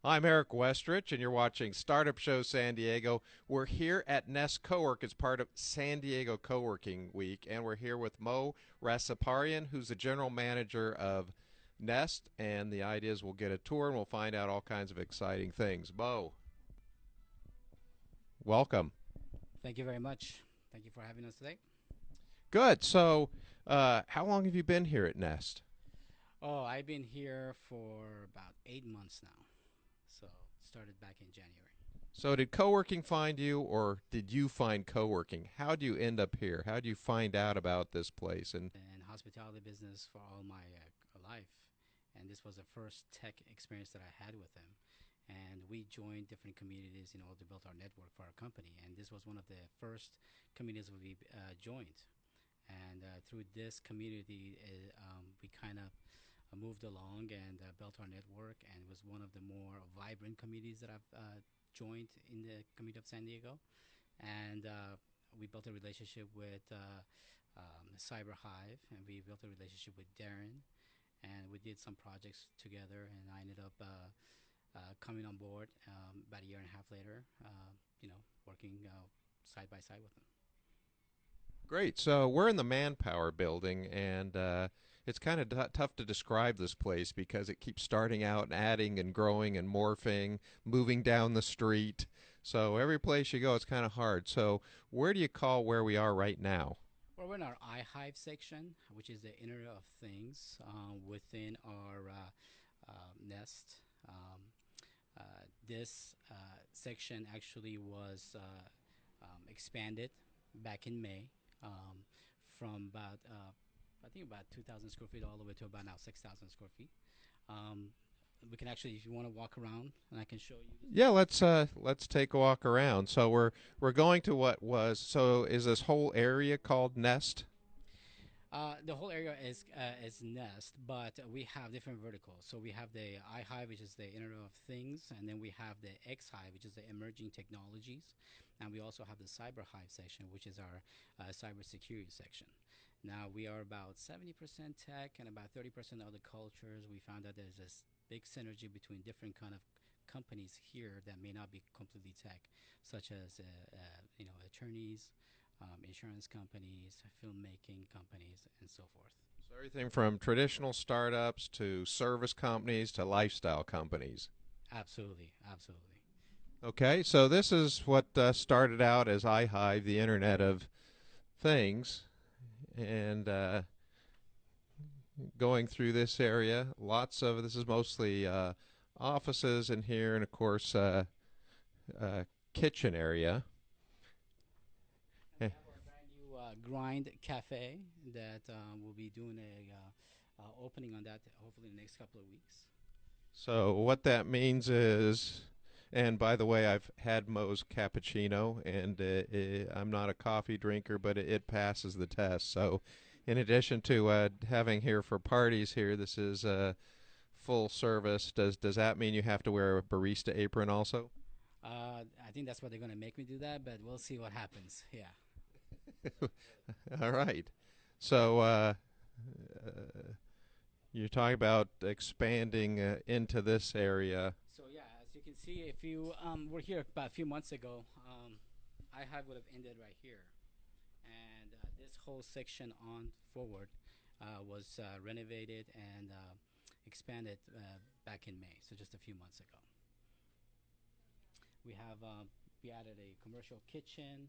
I'm Eric Westrich, and you're watching Startup Show San Diego. We're here at NEST Cowork as part of San Diego Coworking Week, and we're here with Mo Rahseparian, who's the general manager of NEST. And the idea is we'll get a tour and we'll find out all kinds of exciting things. Mo, welcome. Thank you very much. Thank you for having us today. Good. So, how long have you been here at NEST? Oh, I've been here for about 8 months now. So started back in January. So, did coworking find you, or did you find coworking? How do you end up here? How do you find out about this place? And In hospitality business for all my life, and this was the first tech experience that I had with them. And we joined different communities in order to build our network for our company. And this was one of the first communities we joined. And through this community, we kind of moved along and built our network, and was one of the more vibrant communities that I've joined in the community of San Diego. And we built a relationship with Cyber Hive, and we built a relationship with Darren, and we did some projects together. And I ended up coming on board about a year and a half later, working side by side with them. great. So we're in the Manpower building, and it's kind of tough to describe this place because it keeps starting out and adding and growing and morphing, moving down the street. So every place you go, it's kind of hard. So where do you call where we are right now? Well, we're in our iHive section, which is the Internet of Things within our Nest. Um, uh, this section actually was expanded back in May um, from about, I think, about 2,000 square feet all the way to about now 6,000 square feet. Um, we can actually, if you want to walk around, and I can show you this. Yeah, let's take a walk around. So we're going to what was so is this whole area called Nest? The whole area is Nest, but we have different verticals. So we have the iHive, which is the Internet of Things, and then we have the xHive, which is the emerging technologies, and we also have the CyberHive section, which is our cybersecurity section. Now we are about 70% tech and about 30% other cultures. We found that there's this big synergy between different kind of companies here that may not be completely tech, such as attorneys, insurance companies, filmmaking companies, and so forth. So everything from traditional startups to service companies to lifestyle companies. Absolutely, absolutely. Okay, so this is what started out as iHive, the Internet of Things, and going through this area, lots of this is mostly offices in here, and of course, uh, kitchen area. And we have our brand new Grind Cafe that we'll be doing a opening on that hopefully in the next couple of weeks. So what that means is, and by the way, I've had Moe's cappuccino, and I'm not a coffee drinker, but it passes the test. So, in addition to having here for parties here, this is full service. Does that mean you have to wear a barista apron also? I think that's what they're going to make me do that, but we'll see what happens. Yeah. All right. So uh, you're talking about expanding into this area. So yeah, as you can see, if you were here about a few months ago, iHive would have ended right here, and this whole section on forward was renovated and expanded back in May, so just a few months ago. We have we added a commercial kitchen.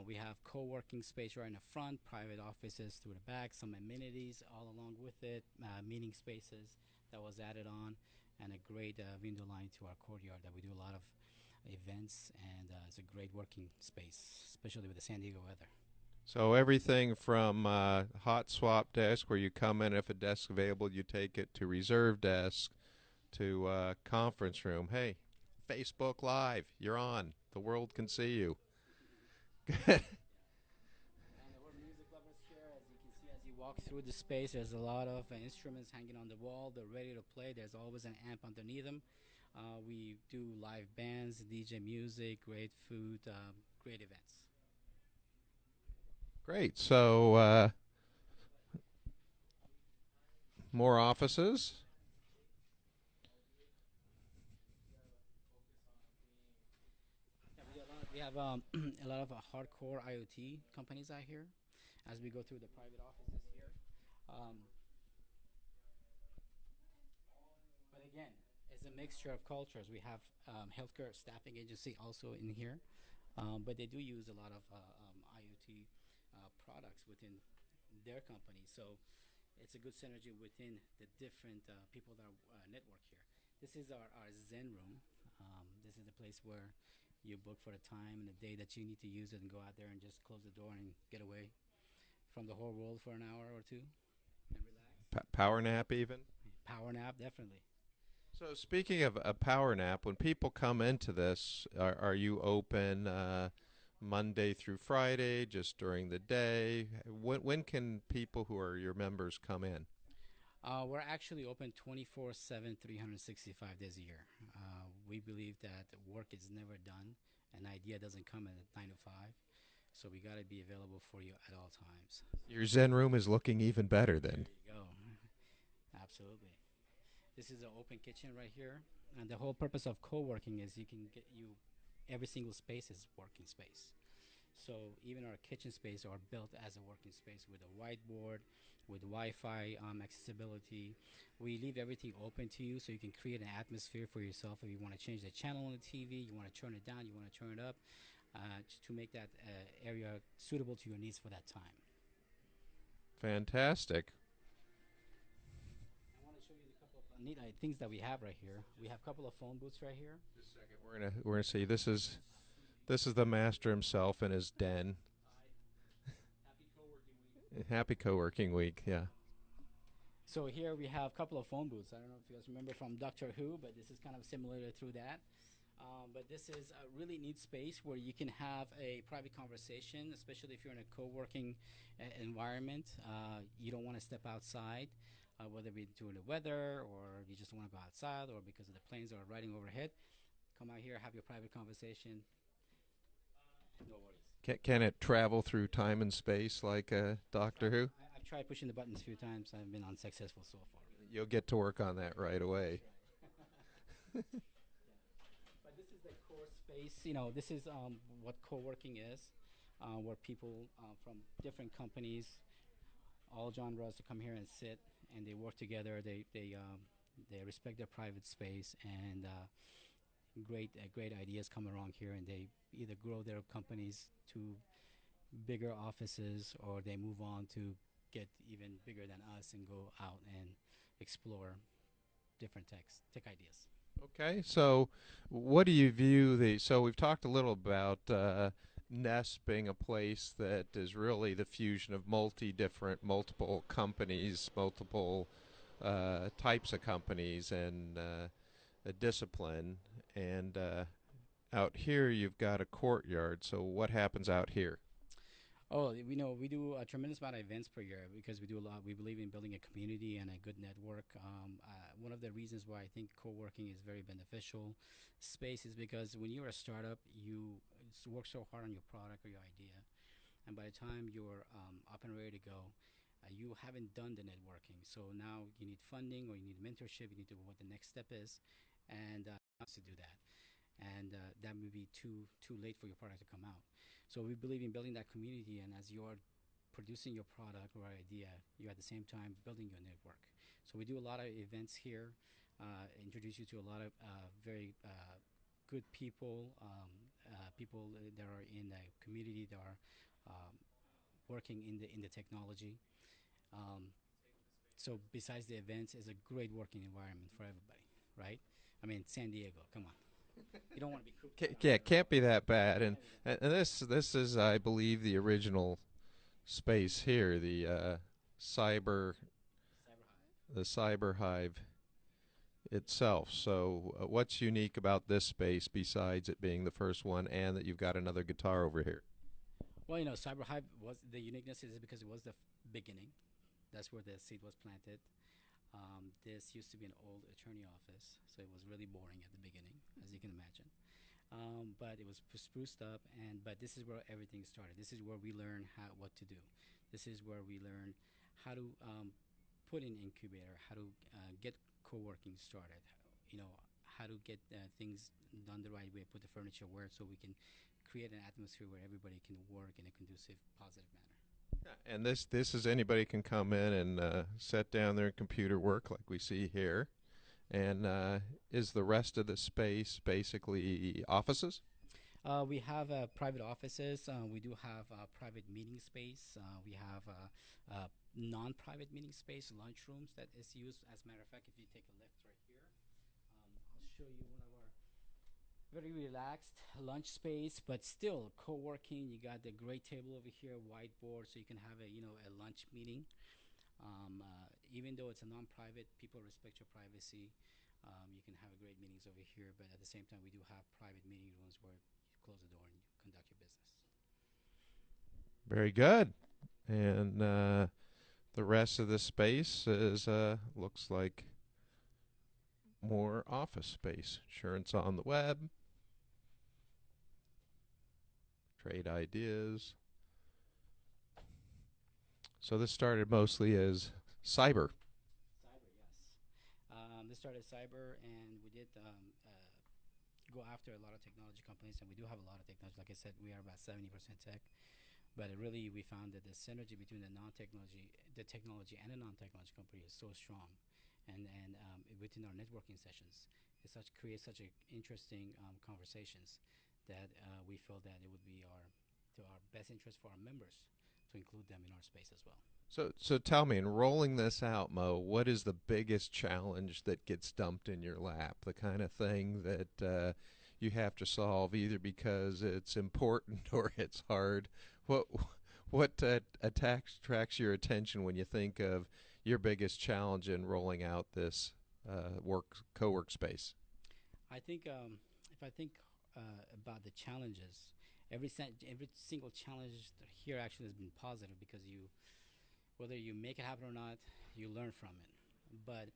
We have co-working space right in the front, private offices through the back, some amenities all along with it, meeting spaces that was added on, and a great window line to our courtyard that we do a lot of events, and it's a great working space, especially with the San Diego weather. So everything from hot swap desk, where you come in if a desk's available, you take it to reserve desk to conference room. Hey, Facebook Live, you're on. The world can see you. And we're music lovers here. As you can see, as you walk through the space, there's a lot of instruments hanging on the wall. They're ready to play. There's always an amp underneath them. We do live bands, DJ music, great food, great events. Great. So more offices. have a lot of hardcore IoT companies out here. As we go through the private offices here, um, but again, it's a mixture of cultures. We have healthcare staffing agency also in here, but they do use a lot of IoT products within their company. So it's a good synergy within the different people that are network here. This is our Zen room. This is the place where you book for the time and the day that you need to use it and go out there and just close the door and get away from the whole world for an hour or two and relax. Power nap even. Power nap, definitely. So speaking of a power nap, when people come into this, are you open Monday through Friday, just during the day? When can people who are your members come in? We're actually open 24/7, 365 days a year. We believe that work is never done. An idea doesn't come at 9 to 5. So we got to be available for you at all times. Your Zen room is looking even better There then. you go. Absolutely. This is an open kitchen right here. And the whole purpose of co-working is you can get you every single space is working space. So even our kitchen space are built as a working space with a whiteboard, with Wi-Fi accessibility. We leave everything open to you so you can create an atmosphere for yourself. If you want to change the channel on the TV, you want to turn it down, you want to turn it up, to make that area suitable to your needs for that time. Fantastic. I want to show you a couple of neat things that we have right here. We have a couple of phone booths right here. Just a second, we're gonna see. This is the master himself in his den. Hi, happy co-working week. Happy co-working week. Yeah. So here we have a couple of phone booths. I don't know if you guys remember from Doctor Who, but this is kind of similar through that. But this is a really neat space where you can have a private conversation, especially if you're in a co-working environment. You don't want to step outside, whether it be due to the weather or you just want to go outside or because of the planes that are riding overhead. Come out here, have your private conversation. No worries. Can it travel through time and space like Doctor Who? I've tried pushing the buttons a few times. I've been unsuccessful so far. You'll get to work on that right away. That's right. Yeah. But this is the core space. This is what co-working is, where people from different companies, all genres, to come here and sit and they work together. They respect their private space and great ideas come along here, and they either grow their companies to bigger offices or they move on to get even bigger than us and go out and explore different tech ideas. Okay, so what do you view the? So we've talked a little about Nest being a place that is really the fusion of multiple companies, multiple types of companies, and a discipline. And out here, you've got a courtyard. So what happens out here? Oh, we know we do a tremendous amount of events per year because we do a lot. We believe in building a community and a good network. One of the reasons why I think co-working is very beneficial space is because when you're a startup, you work so hard on your product or your idea, and by the time you're up and ready to go, you haven't done the networking. So now you need funding or you need mentorship. You need to know what the next step is, and to do that, and that may be too late for your product to come out. So we believe in building that community, and as you're producing your product or idea, you're at the same time building your network. So we do a lot of events here, introduce you to a lot of very good people, people that are in the community that are um, working in the technology. Um, so besides the events, it's a great working environment for everybody, right? I mean, San Diego, come on. You don't want to be cooped up out Yeah, there, can't right? be that bad. And, Can't be that and bad. this is, I believe, the original space here, cyber Cyber Hive. the cyber hive itself. So, what's unique about this space besides it being the first one and that you've got another guitar over here? Well, Cyber Hive was the uniqueness is because it was the beginning. That's where the seed was planted. This used to be an old attorney office, so it was really boring at the beginning, as you can imagine. But it was spruced up, and but this is where everything started. This is where we learn what to do. This is where we learn how to put in incubator, how to get co-working started. You know how to get things done the right way, put the furniture where so we can create an atmosphere where everybody can work in a conducive, positive manner. Yeah, and this is anybody can come in and set down their computer work like we see here. And is the rest of the space basically offices? We have private offices. We do have private meeting space. We have non-private meeting space, lunch rooms that is used. As a matter of fact, if you take a left right here, I'll show you one of our very relaxed lunch space, but still co-working. You got the great table over here, whiteboard, so you can have a lunch meeting. Even though it's a non-private, people respect your privacy. You can have a great meetings over here, but at the same time, we do have private meeting rooms where you close the door and you conduct your business. Very good. And the rest of the space is looks like more office space. Insurance on the web, trade ideas. So this started mostly as cyber. Cyber, yes. This started cyber, and we did go after a lot of technology companies, and we do have a lot of technology. Like I said, we are about 70% tech. But really, we found that the synergy between the technology, and the non-technology company is so strong, and within our networking sessions, it creates such a interesting conversations that we feel that it would be to our best interest for our members to include them in our space as well. So tell me, in rolling this out, Mo, what is the biggest challenge that gets dumped in your lap? The kind of thing that you have to solve either because it's important or it's hard. What what attracts your attention when you think of your biggest challenge in rolling out this co-work space? I think if I think about the challenges, every single challenge here actually has been positive because whether you make it happen or not, you learn from it. But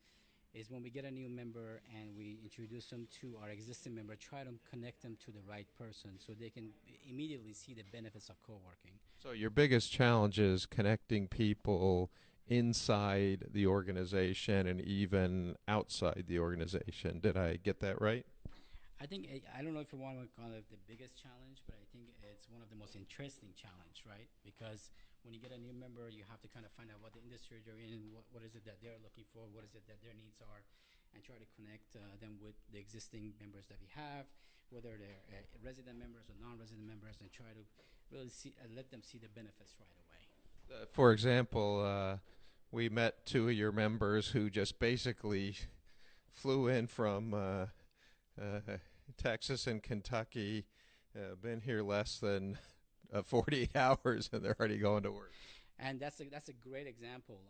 is when we get a new member and we introduce them to our existing member, try to connect them to the right person so they can immediately see the benefits of co-working. So your biggest challenge is connecting people inside the organization and even outside the organization. Did I get that right? I think I don't know if you want to call it the biggest challenge, but I think it's one of the most interesting challenge, right? Because when you get a new member, you have to kind of find out what the industry they're in, what is it that they're looking for, what is it that their needs are, and try to connect them with the existing members that we have, whether they're resident members or non-resident members, and try to really let them see the benefits right away. For example, we met two of your members who just basically flew in from uh, Texas and Kentucky, been here less than 48 hours, and they're already going to work. And that's a great example.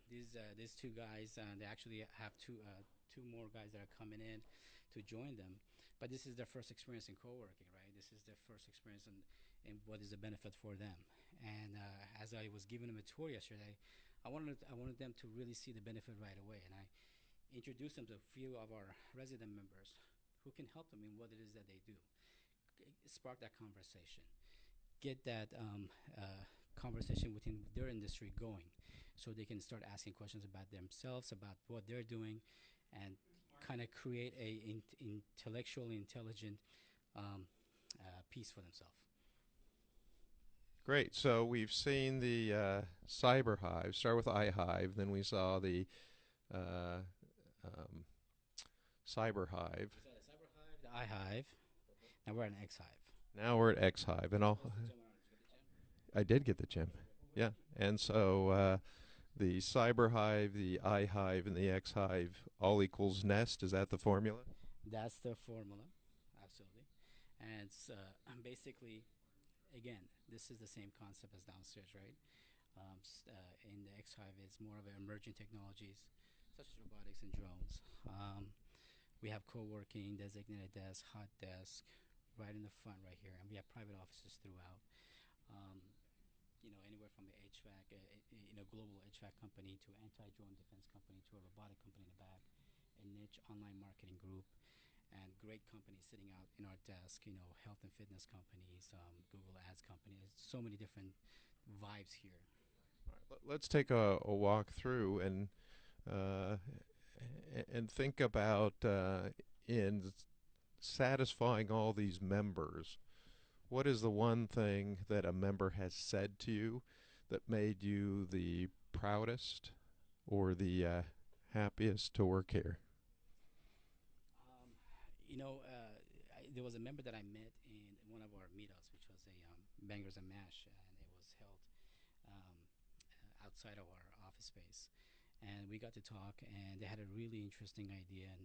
These two guys, they actually have two more guys that are coming in to join them, but this is their first experience in co-working, right? This is their first experience in what is the benefit for them. And as I was giving them a tour yesterday, I wanted them to really see the benefit right away, and I introduced them to a few of our resident members who can help them in what it is that they do. Spark that conversation, get that conversation within their industry going, so they can start asking questions about themselves, about what they're doing, and kind of create intellectually intelligent piece for themselves. Great. So we've seen the cyber hive start with iHive, then we saw the uh, um, cyber hive. We saw the cyber hive, the iHive. Now we're at an X hive. Now we're at X hive, and I did get the gym. Yeah, and so the cyber hive, the iHive, and the X hive all equals Nest. Is that the formula? That's the formula, absolutely. And it's basically, again, this is the same concept as downstairs, right? In the X hive, it's more of an emerging technologies such as robotics and drones. We have co-working, designated desk, hot desk, right in the front right here, and we have private offices throughout. Um, Anywhere from a HVAC, global HVAC company to anti-drone defense company to a robotic company in the back, a niche online marketing group, and great companies sitting out in our desk. Health and fitness companies, Google Ads companies. So many different vibes here. All right, let's take a walk through uh, and think about in satisfying all these members. What is the one thing that a member has said to you that made you the proudest or the happiest to work here? Um, there was a member that I met in one of our meetups, which was a Bangers and Mash, and it was held um, outside of our office space. And we got to talk, and they had a really interesting idea, and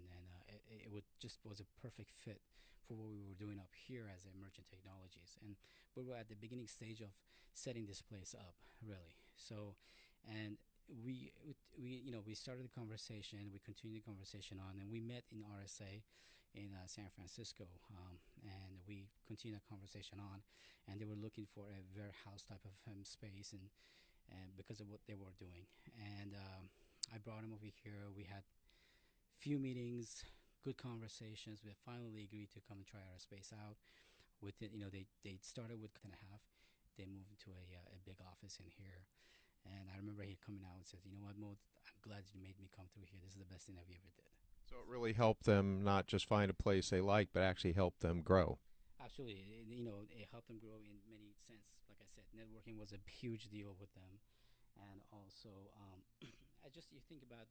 it would just was a perfect fit for what we were doing up here as Emergent Technologies. And we were at the beginning stage of setting this place up, really. So, and we started the conversation, we continued the conversation on, and we met in RSA in San Francisco, and we continued the conversation on, and they were looking for a warehouse type of space, and because of what they were doing. And I brought him over here. We had few meetings, good conversations. We finally agreed to come and try our space out. With it, they started with and a half. They moved into a big office in here. And I remember he coming out and says, "You know what, Mo? I'm glad you made me come through here. This is the best thing that we ever did." So it really helped them not just find a place they like, but actually help them grow. Absolutely, it helped them grow in many sense. Like I said, networking was a huge deal with them, and also, I just you think about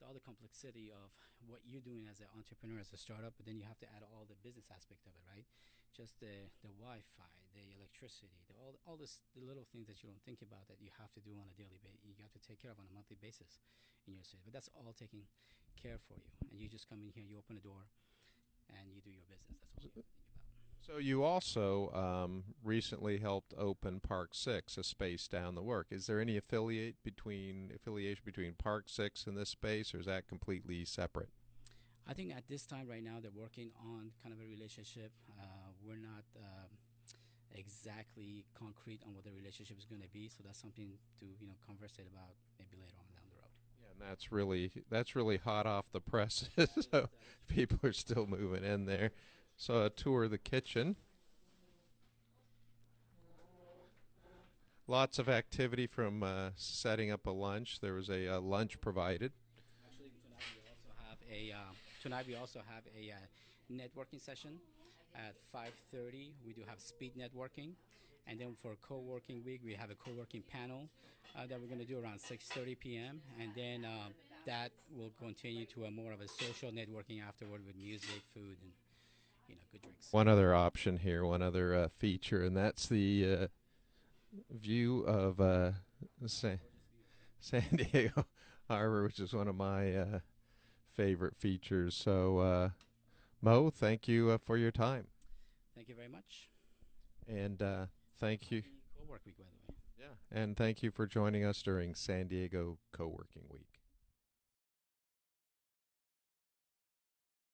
the other complexity of what you're doing as an entrepreneur, as a startup, but then you have to add all the business aspect of it, right? Just the Wi-Fi, the electricity, all this the little things that you don't think about that you have to do on a daily basis. You have to take care of on a monthly basis in your city, but that's all taken care for you. And you just come in here, you open the door, and you do your business. That's all you have to think about. So you also recently helped open Park Six, a space down the work. Is there any affiliation between Park Six and this space, or is that completely separate? I think at this time right now they're working on kind of a relationship. We're not exactly concrete on what the relationship is going to be, so that's something to conversate about maybe later on down the road. Yeah, and that's really hot off the presses. So That is true. people are still moving in there. So a tour of the kitchen. Lots of activity from setting up a lunch. There was a lunch provided. Actually, tonight we also have a networking session at 5:30. We do have speed networking, and then for co-working week we have a co-working panel that we're going to do around 6:30 p.m. And then that will continue to a more of a social networking afterward with music, food, and good drinks. One other option here, one other feature, and that's the view of San, Gorgeous view, right? San Diego Harbor, which is one of my favorite features. So, Mo, thank you for your time, Thank you very much. and thank you. Happy co-work week, by the way. Yeah, and thank you for joining us during San Diego Coworking Week.